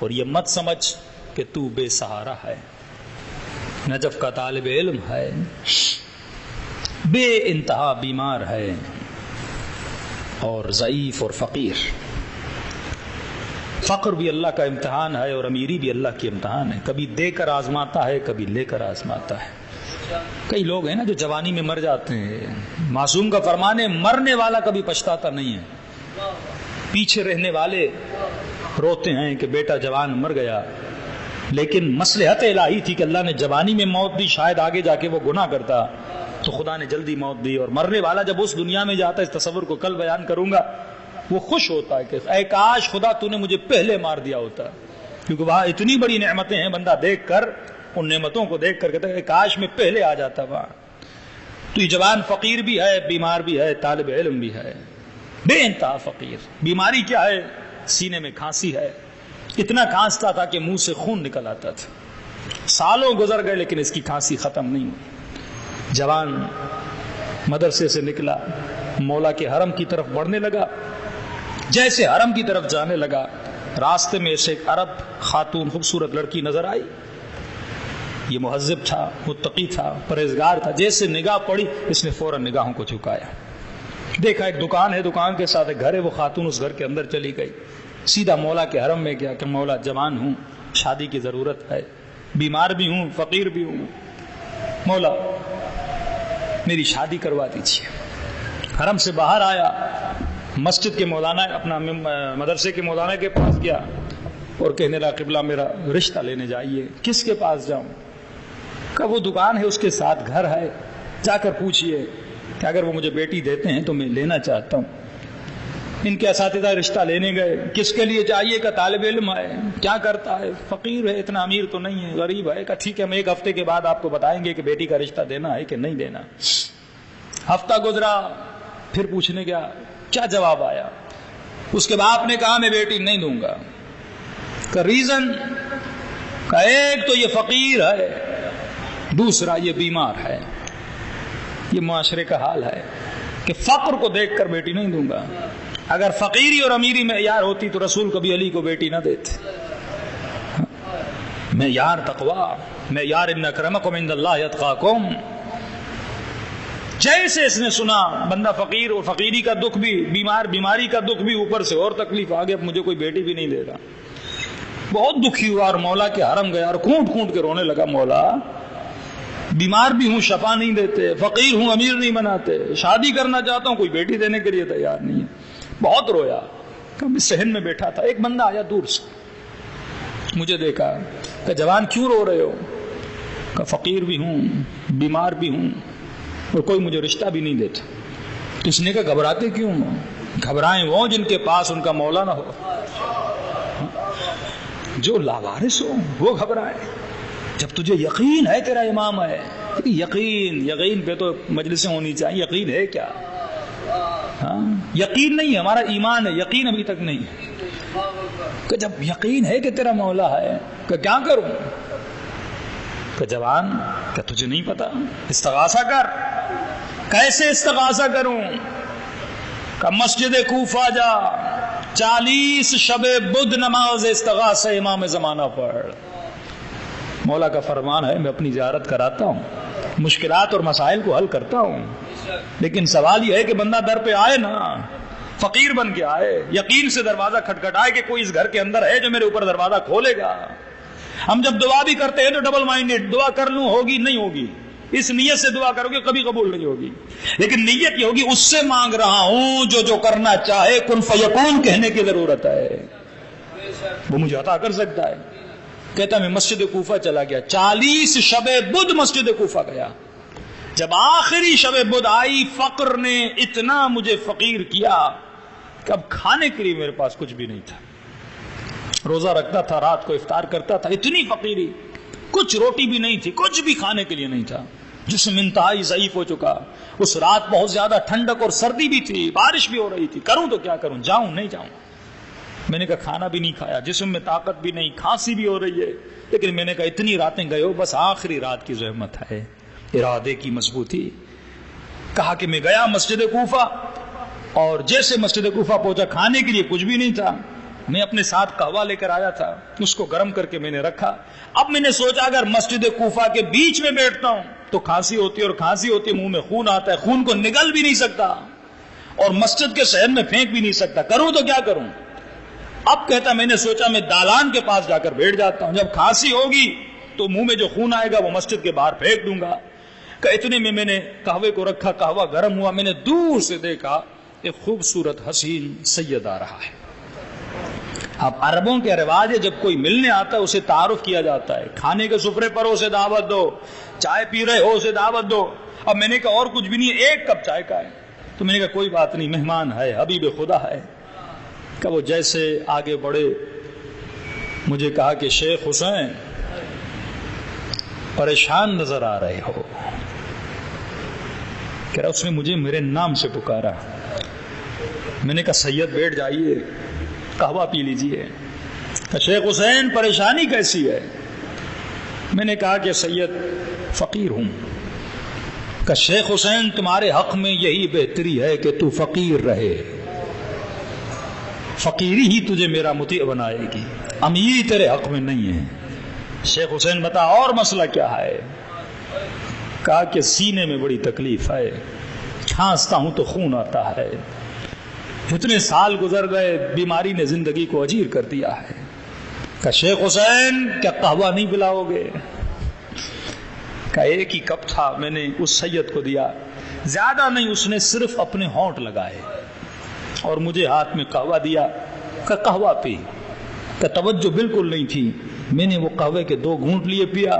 اور یہ مت سمجھ کہ تو بے سہارا ہے، نجف کا طالب علم ہے، بے انتہا بیمار ہے اور ضعیف اور فقیر۔ فقر بھی اللہ کا امتحان ہے اور امیری بھی اللہ کی امتحان ہے، کبھی دے کر آزماتا ہے، کبھی لے کر آزماتا ہے۔ کئی لوگ ہیں نا جو جوانی میں مر جاتے ہیں، معصوم کا فرمان ہے مرنے والا کبھی پچھتاتا نہیں ہے، پیچھے رہنے والے روتے ہیں کہ بیٹا جوان مر گیا، لیکن مصلحت الہی تھی کہ اللہ نے جوانی میں موت دی، شاید آگے جا کے وہ گناہ کرتا تو خدا نے جلدی موت دی۔ اور مرنے والا جب اس دنیا میں جاتا ہے، اس تصور کو کل بیان کروں گا، وہ خوش ہوتا ہے کہ اے کاش خدا تو نے مجھے پہلے مار دیا ہوتا، کیونکہ وہاں اتنی بڑی نعمتیں ہیں، بندہ دیکھ کر ان نعمتوں کو دیکھ کر کہتا ہے کاش میں پہلے آ جاتا وہاں۔ تو یہ جوان فقیر بھی ہے، بیمار بھی ہے، طالب علم بھی ہے، بے انتہا فقیر۔ بیماری کیا ہے؟ سینے میں کھانسی ہے، اتنا کھانستا تھا کہ منہ سے خون نکل آتا تھا، سالوں گزر گئے لیکن اس کی کھانسی ختم نہیں ہوئی۔ جوان مدرسے سے نکلا، مولا کے حرم کی طرف بڑھنے لگا، جیسے حرم کی طرف جانے لگا، راستے میں اسے ایک عرب خاتون خوبصورت لڑکی نظر آئی۔ یہ مہذب تھا، متقی تھا، پرہیزگار تھا، جیسے نگاہ پڑی اس نے فوراً نگاہوں کو جھکایا، دیکھا ایک دکان ہے، دکان کے ساتھ ایک گھر ہے، وہ خاتون اس گھر کے اندر چلی گئی، سیدھا مولا کے حرم میں گیا کہ مولا جوان ہوں، شادی کی ضرورت ہے، بیمار بھی ہوں، فقیر بھی ہوں، مولا میری شادی کروا دیجیے۔ حرم سے باہر آیا، مسجد کے مولانا، اپنا مدرسے کے مولانا کے پاس گیا اور کہنے لگا قبلہ میرا رشتہ لینے جائیے۔ کس کے پاس جاؤں؟ کہ وہ دکان ہے، اس کے ساتھ گھر ہے، جا کر پوچھئے کہ اگر وہ مجھے بیٹی دیتے ہیں تو میں لینا چاہتا ہوں۔ ان کے اساتذہ رشتہ لینے گئے، کس کے لیے چاہیے؟ کہ طالب علم ہے، کیا کرتا ہے؟ فقیر ہے، اتنا امیر تو نہیں ہے، غریب ہے۔ کہ ٹھیک ہے، ہم ایک ہفتے کے بعد آپ کو بتائیں گے کہ بیٹی کا رشتہ دینا ہے کہ نہیں دینا۔ ہفتہ گزرا، پھر پوچھنے گیا، کیا جواب آیا؟ اس کے باپ نے کہا میں بیٹی نہیں دوں گا۔ کہ ریزن؟ کہ ایک تو یہ فقیر ہے، دوسرا یہ بیمار ہے۔ یہ معاشرے کا حال ہے کہ فقر کو دیکھ کر بیٹی نہیں دوں گا۔ اگر فقیری اور امیری معیار ہوتی تو رسول کبھی علی کو بیٹی نہ دیتے۔ معیار تقویٰ، معیار ان اکرمکم عند اللہ اتقاکم۔ جیسے اس نے سنا بندہ فقیر اور فقیری کا دکھ بھی، بیمار بیماری کا دکھ بھی، اوپر سے اور تکلیف آگے، اب مجھے کوئی بیٹی بھی نہیں دے رہا، بہت دکھی ہوا اور مولا کے حرم گیا اور کونٹ کونٹ کے رونے لگا، مولا بیمار بھی ہوں، شفا نہیں دیتے، فقیر ہوں، امیر نہیں بناتے، شادی کرنا چاہتا ہوں، کوئی بیٹی دینے کے لیے تیار نہیں ہے۔ بہت رویا، کبھی صحن میں بیٹھا تھا، ایک بندہ آیا دور سے، مجھے دیکھا، کہ جوان کیوں رو رہے ہو؟ کہ فقیر بھی ہوں، بیمار بھی ہوں اور کوئی مجھے رشتہ بھی نہیں دیتا۔ اس نے کہا گھبراتے کیوں؟ گھبرائیں وہ جن کے پاس ان کا مولا نہ ہو، جو لاوارث ہو وہ گھبرائیں۔ جب تجھے یقین ہے تیرا امام ہے، یقین پہ تو مجلسیں ہونی چاہیے، یقین ہے کیا؟ ہاں یقین نہیں، ہمارا ایمان ہے، یقین ابھی تک نہیں ہے۔ کہ جب یقین ہے کہ تیرا مولا ہے، کہ کیا کروں؟ کہ جوان، کہ تجھے نہیں پتا؟ استغاثہ کر۔ کیسے استغاثہ کروں؟ کہ مسجد کوفہ جا، 40 شب بدھ نماز استغاثہ امام زمانہ پڑھ۔ مولا کا فرمان ہے میں اپنی زیارت کراتا ہوں، مشکلات اور مسائل کو حل کرتا ہوں، لیکن سوال یہ ہے کہ بندہ در پہ آئے نا، فقیر بن کے آئے، یقین سے دروازہ کھٹکھٹائے کہ کوئی اس گھر کے اندر ہے جو میرے اوپر دروازہ کھولے گا۔ ہم جب دعا بھی کرتے ہیں تو ڈبل مائنڈڈ، دعا کر لوں ہوگی نہیں ہوگی، اس نیت سے دعا کرو گے کبھی قبول نہیں ہوگی، لیکن نیت یہ ہوگی اس سے مانگ رہا ہوں جو کرنا چاہے، کن فیکون کہنے کی ضرورت ہے، وہ مجھے عطا کر سکتا ہے۔ کہتا میں مسجد کوفہ چلا گیا، 40 شب بدھ مسجد کوفہ گیا۔ جب آخری شب بدھ آئی، فقر نے اتنا مجھے فقیر کیا کہ اب کھانے کے لیے میرے پاس کچھ بھی نہیں تھا۔ روزہ رکھتا تھا، رات کو افطار کرتا تھا، اتنی فقیری، کچھ روٹی بھی نہیں تھی، کچھ بھی کھانے کے لیے نہیں تھا، جسم انتہائی ضعیف ہو چکا۔ اس رات بہت زیادہ ٹھنڈک اور سردی بھی تھی، بارش بھی ہو رہی تھی، کروں تو کیا کروں، جاؤں نہیں جاؤں؟ میں نے کہا کھانا بھی نہیں کھایا، جسم میں طاقت بھی نہیں، کھانسی بھی ہو رہی ہے، لیکن میں نے کہا اتنی راتیں گئے ہو، بس آخری رات کی زحمت ہے، ارادے کی مضبوطی۔ کہا کہ میں گیا مسجد کوفہ، اور جیسے مسجد کوفہ پہنچا، کھانے کے لیے کچھ بھی نہیں تھا، میں اپنے ساتھ قہوہ لے کر آیا تھا، اس کو گرم کر کے میں نے رکھا. اب میں نے سوچا اگر مسجد کوفہ کے بیچ میں بیٹھتا ہوں تو کھانسی ہوتی ہے، اور کھانسی ہوتی ہے منہ میں خون آتا ہے، خون کو نگل بھی نہیں سکتا اور مسجد کے صحن میں پھینک بھی نہیں سکتا، کروں تو کیا کروں؟ اب کہتا میں نے سوچا میں دالان کے پاس جا کر بیٹھ جاتا ہوں، جب کھانسی ہوگی تو منہ میں جو خون آئے گا وہ مسجد کے باہر پھینک دوں گا. کہ اتنے میں نے قہوے کو رکھا، قہوہ گرم ہوا، میں نے دور سے دیکھا ایک خوبصورت حسین سید آ رہا ہے. اب عربوں کے رواج ہے جب کوئی ملنے آتا ہے اسے تعارف کیا جاتا ہے، کھانے کے سفرے پر اسے دعوت دو، چائے پی رہے ہو اسے دعوت دو. اب میں نے کہا اور کچھ بھی نہیں ہے، ایک کپ چائے کا ہے. تو میں نے کہا کوئی بات نہیں، مہمان ہے، حبیب خدا ہے. کہ وہ جیسے آگے بڑھے مجھے کہا کہ شیخ حسین پریشان نظر آ رہے ہو. کہہ رہا اس نے مجھے میرے نام سے پکارا. میں نے کہا سید بیٹھ جائیے، قہوہ پی لیجئے. کہ شیخ حسین پریشانی کیسی ہے؟ میں نے کہا کہ سید فقیر ہوں. کہ شیخ حسین تمہارے حق میں یہی بہتری ہے کہ تو فقیر رہے، فقیری ہی تجھے میرا مطیع بنائے گی، امیری تیرے حق میں نہیں ہے. شیخ حسین بتا اور مسئلہ کیا ہے؟ کہا کہ سینے میں بڑی تکلیف ہے، کھانستا ہوں تو خون آتا ہے، اتنے سال گزر گئے، بیماری نے زندگی کو اجیر کر دیا ہے. کہ شیخ حسین کیا قہوہ نہیں پلاؤ گے؟ کہ ایک ہی کپ تھا، میں نے اس سید کو دیا، زیادہ نہیں، اس نے صرف اپنے ہونٹ لگائے اور مجھے ہاتھ میں قہوہ دیا. کہ قہوہ پی. کہ توجہ بالکل نہیں تھی، میں نے وہ قہوے کے 2 گھونٹ لیے، پیا،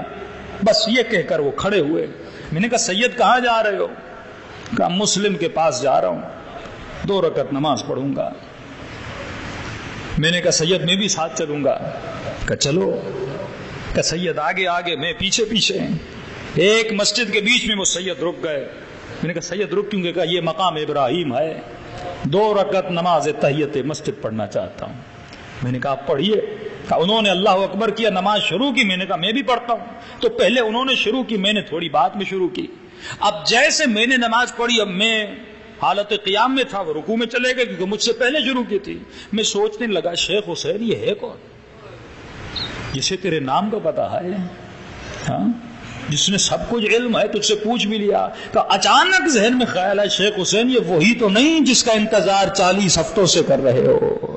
بس یہ کہہ کر وہ کھڑے ہوئے. میں نے کہا سید کہاں جا رہے ہو؟ کہا مسلم کے پاس جا رہا ہوں، 2 رکعت نماز پڑھوں گا. میں نے کہا سید میں بھی ساتھ چلوں گا. کہ چلو. کہ سید آگے آگے، میں پیچھے پیچھے. ایک مسجد کے بیچ میں وہ سید رک گئے. میں نے کہا سید رک کیوں گے؟ کہا یہ مقام ابراہیم ہے، 2 رکعت نماز تحیت مسجد پڑھنا چاہتا ہوں. میں نے کہا پڑھیے. کہا انہوں نے اللہ اکبر کیا، نماز شروع کی. میں نے کہا میں بھی پڑھتا ہوں. تو پہلے انہوں نے شروع کی، میں نے تھوڑی بات میں شروع کی. اب جیسے میں نے نماز پڑھی، اب میں حالت قیام میں تھا، وہ رکوع میں چلے گئے کیونکہ مجھ سے پہلے شروع کی تھی. میں سوچنے لگا شیخ حسین یہ ہے کون جسے تیرے نام کا پتہ ہے، ہاں، جس نے سب کچھ علم ہے، تجھ سے پوچھ بھی لیا. کہ اچانک ذہن میں خیال ہے شیخ حسین یہ وہی تو نہیں جس کا انتظار 40 ہفتوں سے کر رہے ہو،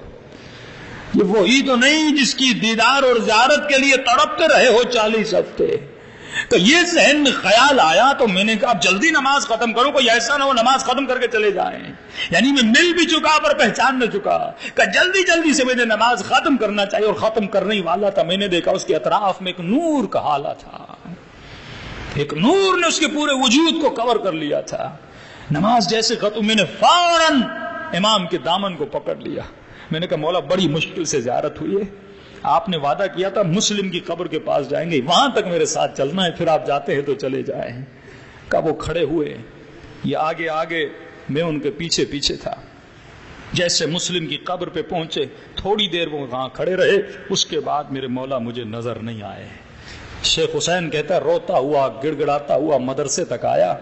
یہ وہی تو نہیں جس کی دیدار اور زیارت کے لیے تڑپتے رہے ہو 40 ہفتے. کہ یہ ذہن میں خیال آیا تو میں نے کہا اب جلدی نماز ختم کرو، کوئی ایسا نہ ہو نماز ختم کر کے چلے جائیں. یعنی میں مل بھی چکا پر پہچان نہ چکا. کہ جلدی جلدی سے میں نے نماز ختم کرنا چاہیے، اور ختم کرنے ہی والا تھا. میں نے دیکھا اس کے اطراف میں ایک نور کا حالہ تھا، ایک نور نے اس کے پورے وجود کو کور کر لیا تھا. نماز جیسے ختم، میں نے فوراً امام کے دامن کو پکڑ لیا. میں نے کہا مولا بڑی مشکل سے زیارت ہوئی ہے، آپ نے وعدہ کیا تھا مسلم کی قبر کے پاس جائیں گے، وہاں تک میرے ساتھ چلنا ہے، پھر آپ جاتے ہیں تو چلے جائیں. کہا وہ کھڑے ہوئے، یہ آگے آگے، میں ان کے پیچھے پیچھے تھا. جیسے مسلم کی قبر پہ پہنچے تھوڑی دیر وہ وہاں کھڑے رہے، اس کے بعد میرے مولا مجھے نظر نہیں آئے. شیخ حسین کہتا ہے روتا ہوا گڑ گڑاتا ہوا مدرسے تک آیا.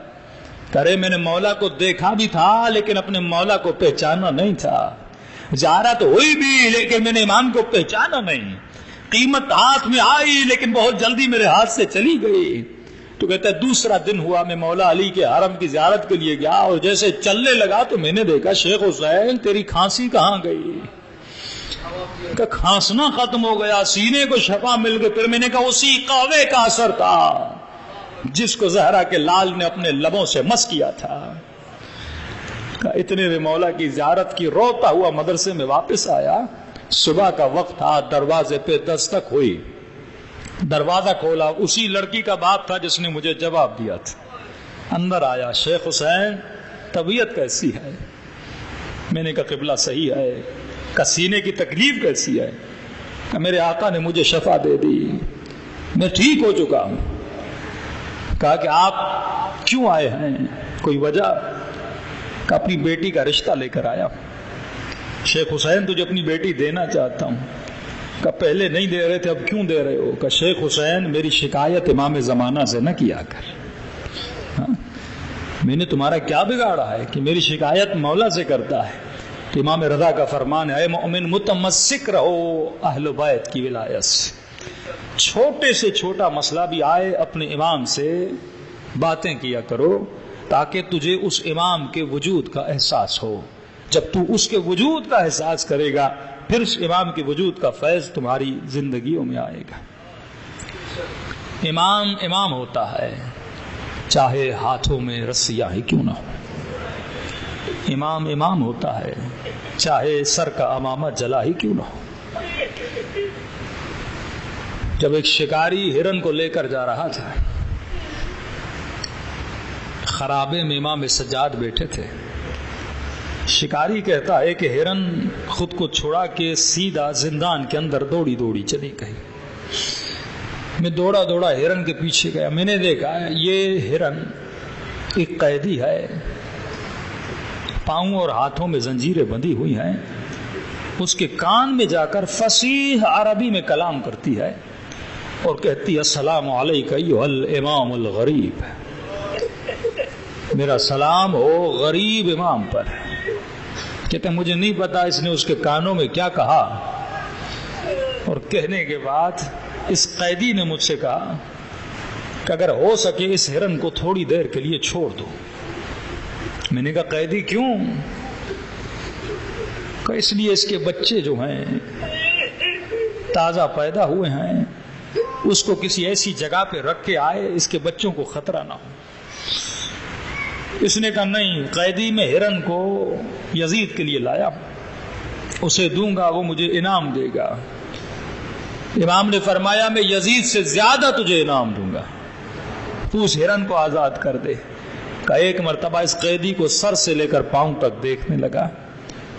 کرے میں نے مولا کو دیکھا بھی تھا لیکن اپنے مولا کو پہچانا نہیں تھا، زیارت ہوئی بھی لیکن میں نے امام کو پہچانا نہیں، قیمت ہاتھ میں آئی لیکن بہت جلدی میرے ہاتھ سے چلی گئی. تو کہتا ہے دوسرا دن ہوا، میں مولا علی کے حرم کی زیارت کے لیے گیا اور جیسے چلنے لگا تو میں نے دیکھا شیخ حسین تیری کھانسی کہاں گئی؟ کہ کھانسنا ختم ہو گیا، سینے کو شفا مل گئی. پھر میں نے کہا اسی قہوے کا اثر تھا جس کو زہرا کے لال نے اپنے لبوں سے مس کیا تھا. اتنے میں مولا کی زیارت کی روتا ہوا مدرسے میں واپس آیا. صبح کا وقت تھا، دروازے پہ دستک ہوئی، دروازہ کھولا، اسی لڑکی کا باپ تھا جس نے مجھے جواب دیا تھا. اندر آیا، شیخ حسین طبیعت کیسی ہے؟ میں نے کہا قبلہ صحیح ہے. کہ سینے کی تکلیف کیسی ہے؟ کہ میرے آقا نے مجھے شفا دے دی، میں ٹھیک ہو چکا ہوں. کہا کہ آپ کیوں آئے ہیں، کوئی وجہ؟ کہ اپنی بیٹی کا رشتہ لے کر آیا. شیخ حسین تجھے اپنی بیٹی دینا چاہتا ہوں. کہ پہلے نہیں دے رہے تھے اب کیوں دے رہے ہو؟ کہ شیخ حسین میری شکایت امام زمانہ سے نہ کیا کر، ہاں؟ میں نے تمہارا کیا بگاڑا ہے کہ میری شکایت مولا سے کرتا ہے؟ تو امام رضا کا فرمان ہے، اے مومن متمسک رہو اہل بیت کی ولایت سے، چھوٹے سے چھوٹا مسئلہ بھی آئے اپنے امام سے باتیں کیا کرو تاکہ تجھے اس امام کے وجود کا احساس ہو. جب تو اس کے وجود کا احساس کرے گا پھر اس امام کے وجود کا فیض تمہاری زندگیوں میں آئے گا. امام امام ہوتا ہے چاہے ہاتھوں میں رسیاں ہی کیوں نہ ہو. امام امام ہوتا ہے چاہے سر کا امامہ جلا ہی کیوں نہ ہو. جب ایک شکاری ہرن کو لے کر جا رہا تھا، خرابے میں امام سجاد بیٹھے تھے. شکاری کہتا ہے کہ ہرن خود کو چھڑا کے سیدھا زندان کے اندر دوڑی دوڑی چلی گئی. میں دوڑا دوڑا ہرن کے پیچھے گیا. میں نے دیکھا یہ ہرن ایک قیدی ہے، پاؤں اور ہاتھوں میں زنجیریں بندھی ہوئی ہیں. اس کے کان میں جا کر فصیح عربی میں کلام کرتی ہے اور کہتی ہے السلام علیک ایھا الامام الغریب، میرا سلام ہو غریب امام پر. کہتے ہیں مجھے نہیں پتا اس نے اس کے کانوں میں کیا کہا، اور کہنے کے بعد اس قیدی نے مجھ سے کہا کہ اگر ہو سکے اس ہرن کو تھوڑی دیر کے لیے چھوڑ دو. میں نے کہا قیدی کیوں؟ کہ اس لیے اس کے بچے جو ہیں تازہ پیدا ہوئے ہیں، اس کو کسی ایسی جگہ پہ رکھ کے آئے اس کے بچوں کو خطرہ نہ ہو. اس نے کہا نہیں، قیدی میں ہرن کو یزید کے لیے لایا، اسے دوں گا وہ مجھے انعام دے گا. امام نے فرمایا میں یزید سے زیادہ تجھے انعام دوں گا، تو اس ہرن کو آزاد کر دے. کہ ایک مرتبہ اس قیدی کو سر سے لے کر پاؤں تک دیکھنے لگا،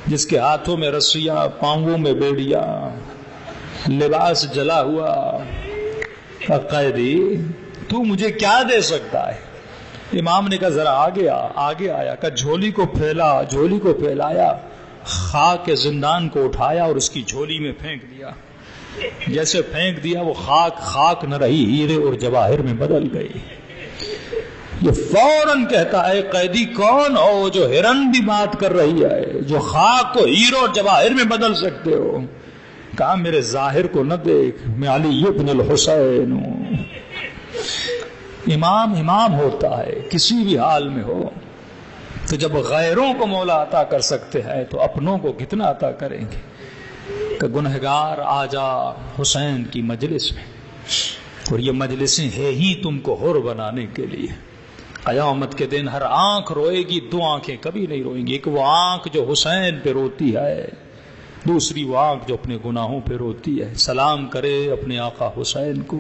جس کے ہاتھوں میں رسیاں، پاؤں میں بیڑیاں، لباس جلا ہوا. کہ قیدی تو مجھے کیا دے سکتا ہے؟ امام نے کہا ذرا آگے آیا. کہ جھولی کو پھیلایا، خاک زندان کو اٹھایا اور اس کی جھولی میں پھینک دیا. جیسے پھینک دیا وہ خاک نہ رہی، ہیرے اور جواہر میں بدل گئی. یہ فوراً کہتا ہے قیدی کون ہو جو ہرن بھی بات کر رہی ہے، جو خاک کو ہیروں اور جواہر میں بدل سکتے ہو؟ کہا میرے ظاہر کو نہ دیکھ، میں علی ابن الحسین ہوں. امام امام ہوتا ہے کسی بھی حال میں ہو. تو جب غیروں کو مولا عطا کر سکتے ہیں تو اپنوں کو کتنا عطا کریں گے. کہ گنہگار آ جا حسین کی مجلس میں، اور یہ مجلسیں ہیں ہی تم کو حر بنانے کے لیے. قیامت کے دن ہر آنکھ روئے گی، دو آنکھیں کبھی نہیں روئیں گی. ایک وہ آنکھ جو حسین پہ روتی ہے، دوسری وہ آنکھ جو اپنے گناہوں پہ روتی ہے. سلام کرے اپنے آقا حسین کو.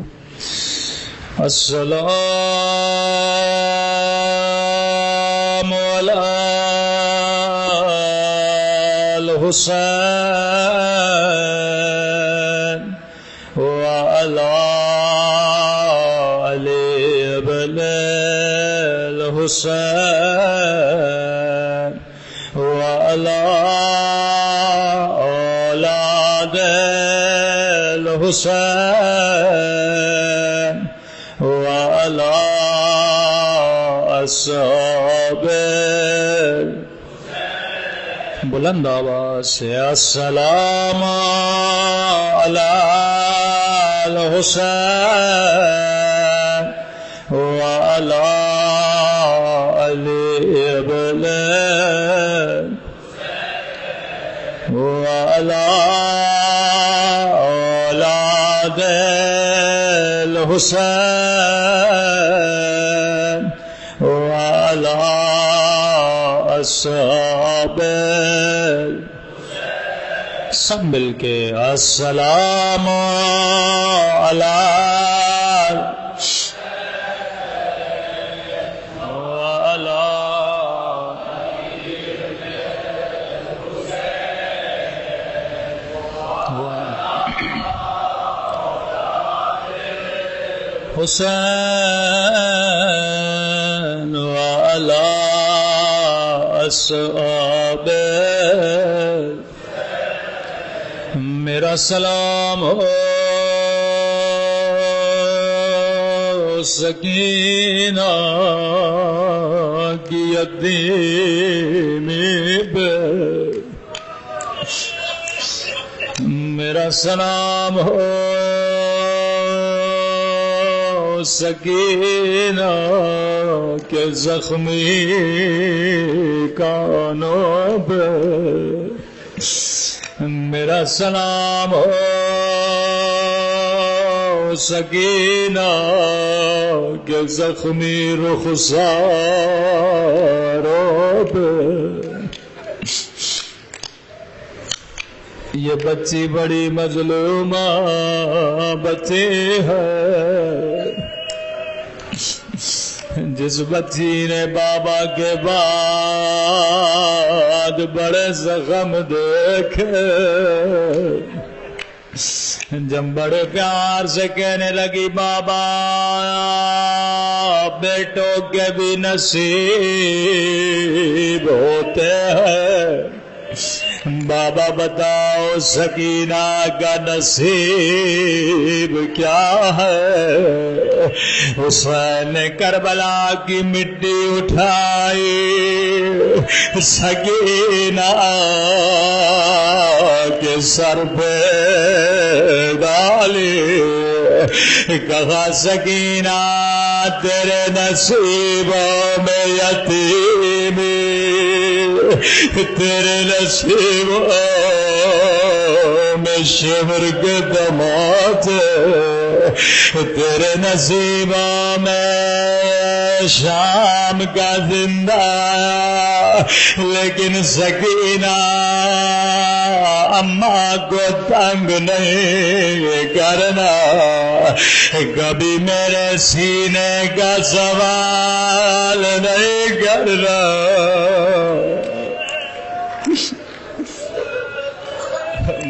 السلام علی الحسین وعلی علی ابن الحسین وعلی اولاد الحسین وعلی اصحاب. بلند آواز سے السلام علی الحسین وعلی علی ابن وعلی اولاد الحسین وعلی اصحاب. سب مل کے السلام علی حسین وعلی اصحاب. میرا سلام ہو سکینہ کی عدیم میرا سلام ہو سکینہ کے زخمی کانوں پہ، میرا سلام ہو سکینہ کے زخمی رخساروں پہ۔ یہ بچی بڑی مظلومہ بچی ہے، جس بچی نے بابا کے بعد بڑے زخم دیکھے، جب بڑے پیار سے کہنے لگی بابا بیٹوں کے بھی نصیب ہوتے ہیں، بابا بتاؤ سکینہ کا نصیب کیا ہے؟ حسین نے کربلا کی مٹی اٹھائی، سکینہ کے سر پہ ڈالی، کہا سکینہ تیرے نصیبوں میں یتیمی، تیرے نصیبوں میں شمر کے دماد، تیرے نصیبوں میں شام کا زندہ، لیکن سکینہ اماں کو تنگ نہیں کرنا، کبھی میرے سینے کا سوال نہیں کرنا۔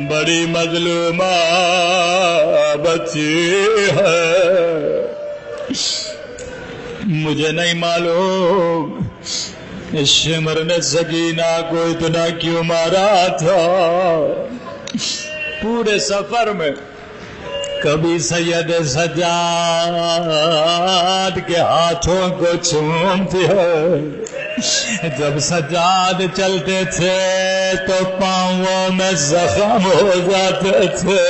بڑی مظلومہ بچی ہے، مجھے نہیں معلوم اس شمر نے سکینہ کو اتنا کیوں مارا تھا۔ پورے سفر میں کبھی سید سجاد کے ہاتھوں کو چومتی ہے، جب سجاد چلتے تھے تو پاؤں میں زخم ہو جاتے تھے،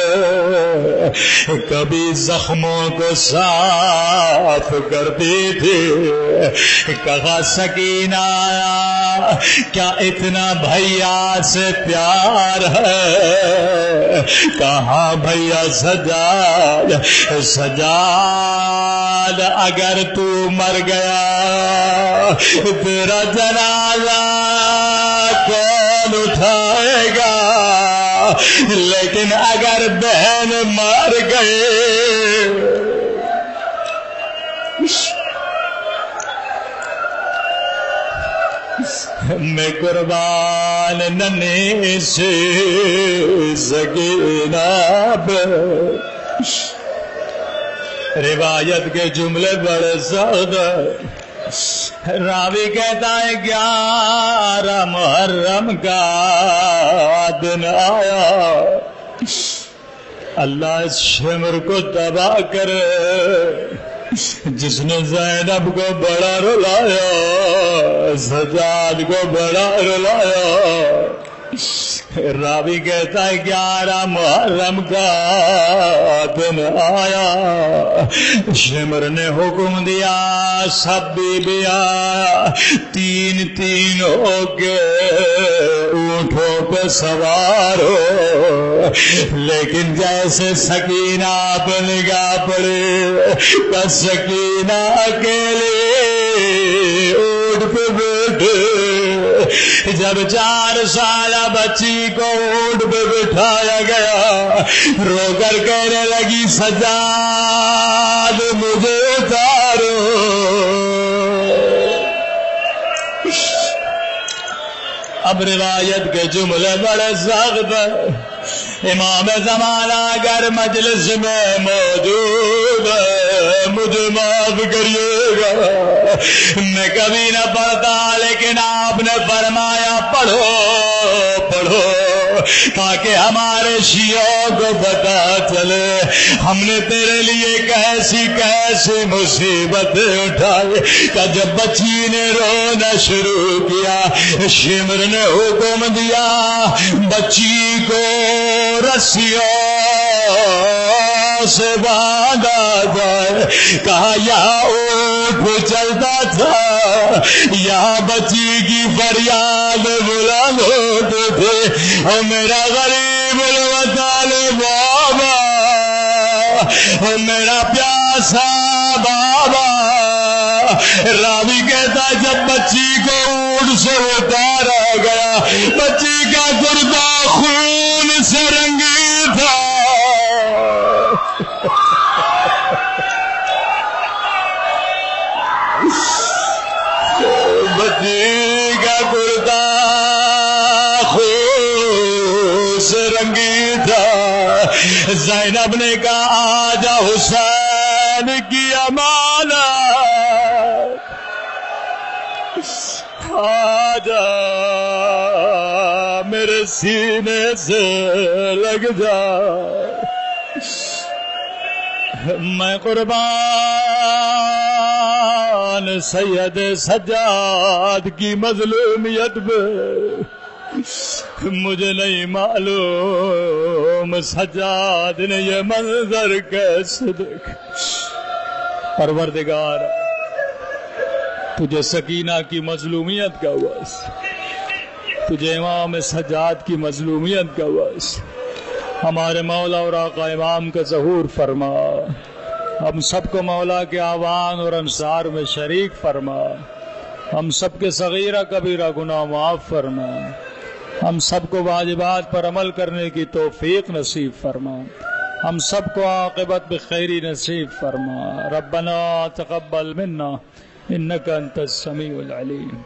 کبھی زخموں کو صاف کرتی تھی۔ کہا سکینہ کیا اتنا بھیا سے پیار ہے؟ کہاں بھیا سجاد، سجاد اگر تو مر گیا تیرا جنازہ کون اٹھائے گا، لیکن اگر بہن مر گئے میں قربان ننھی سے سکینہ پہ۔ روایت کے جملے بڑے سخت ہیں۔ راوی کہتا ہے 11 محرم کا دن آیا، اللہ اس شمر کو تباہ کرے جس نے زینب کو بڑا رلایا، سجاد کو بڑا رلایا۔ راوی کہتا ہے 11 محرم کا دن آیا، شمر نے حکم دیا سب بیویاں 3 ہو کے اونٹوں پہ سوار ہو، لیکن جیسے سکینہ پہ نگاہ پڑے بس سکینہ اکیلے اونٹ پہ بیٹھے۔ جب 4 سالہ بچی کو اونٹ پہ بٹھایا گیا، رو کر کہنے لگی سجاد مجھے اتارو۔ اب روایت کے جملے بڑے سخت ہیں۔ امام زمانہ اگر مجلس میں موجود ہے مجھے معاف کریے گا، میں کبھی نہ پڑھتا، لیکن آپ نے فرمایا پڑھو پڑھو تاکہ ہمارے شیعوں کو پتا چلے ہم نے تیرے لیے کیسی کیسی مصیبت اٹھائی. کہ جب بچی نے رونا شروع کیا شمر نے حکم دیا بچی کو رسیوں سے باندھا جائے. کہا یا اونٹ چلتا تھا یا بچی کی فریاد بلند ہوتے تھے. اور میرا غریب الوطن بابا اور میرا پیاسا بابا. راوی کہتا جب بچی کو اونٹ سے اتارا گیا بچی کا کرتا خون سے رنگی تھا. بچی کا کرتا خون سے رنگی تھا. زینب نے کہا آجا حسین کی امانت آجا میرے سینے سے لگ جا. میں قربان سید سجاد کی مظلومیت میں مجھے نہیں معلوم سجاد نے یہ منظر کیسے دیکھا. پروردگار تجھے سکینہ کی مظلومیت کا واس تجھے امام سجاد کی مظلومیت کا واس ہمارے مولا اور آقا امام کا ظہور فرما. ہم سب کو مولا کے آوان اور انصار میں شریک فرما. ہم سب کے صغیرہ کبیرہ گناہ معاف فرما. ہم سب کو واجبات پر عمل کرنے کی توفیق نصیب فرما. ہم سب کو عاقبت بخیری نصیب فرما. ربنا تقبل منا انک انت السمیع العلیم.